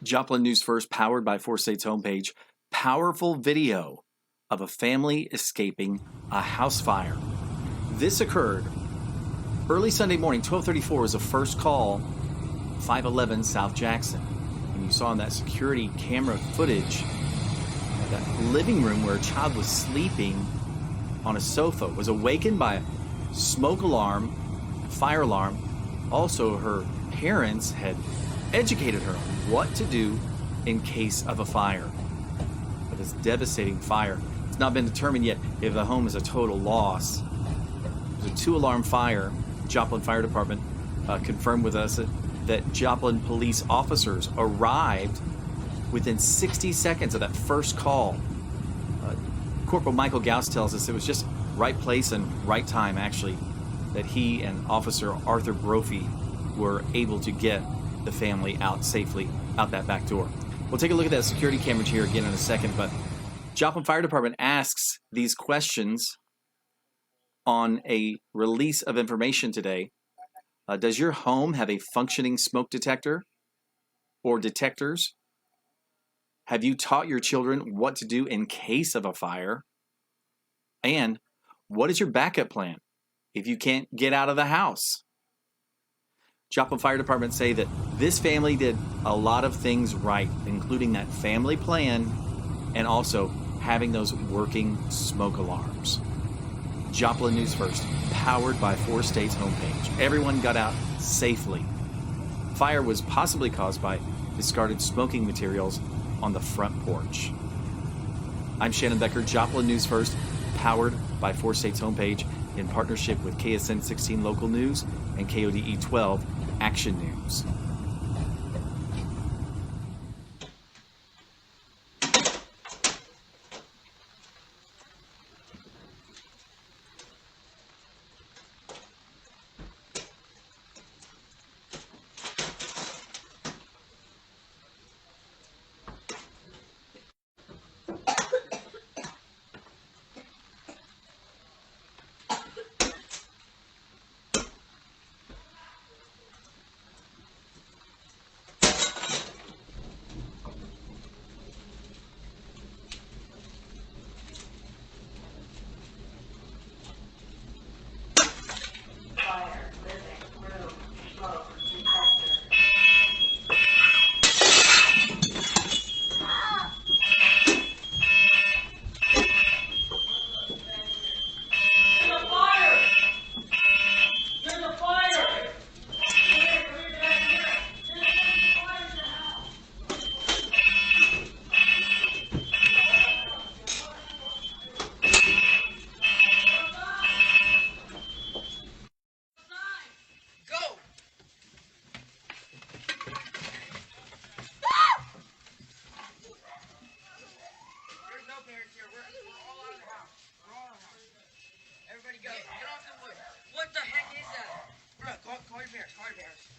Joplin News First, powered by 4States homepage. Powerful video of a family escaping a house fire. This occurred early Sunday morning. 12:34 was the first call, 511 South Jackson. And you saw in that security camera footage, that living room where a child was sleeping on a sofa was awakened by a smoke alarm, fire alarm. Also, her parents had educated her on what to do in case of a fire. But this devastating fire, it's not been determined yet if the home is a total loss. It was a 2-alarm fire. Joplin Fire Department confirmed with us that Joplin police officers arrived within 60 seconds of that first call. Corporal Michael Gauss tells us it was just right place and right time, actually, that he and Officer Arthur Brophy were able to get the family out safely out that back door. We'll take a look at that security camera here again in a second, but Joplin Fire Department asks these questions on a release of information today. Does your home have a functioning smoke detector or detectors? Have you taught your children what to do in case of a fire? And what is your backup plan if you can't get out of the house? Joplin Fire Department say that this family did a lot of things right, including that family plan and also having those working smoke alarms. Joplin News First, powered by 4States homepage. Everyone got out safely. Fire was possibly caused by discarded smoking materials on the front porch. I'm Shannon Becker, Joplin News First, powered by 4States homepage in partnership with KSN 16 Local News and KODE 12 Action News. Everybody go. Get off the wood. What the heck is that? Bro, call your parents. Call your parents.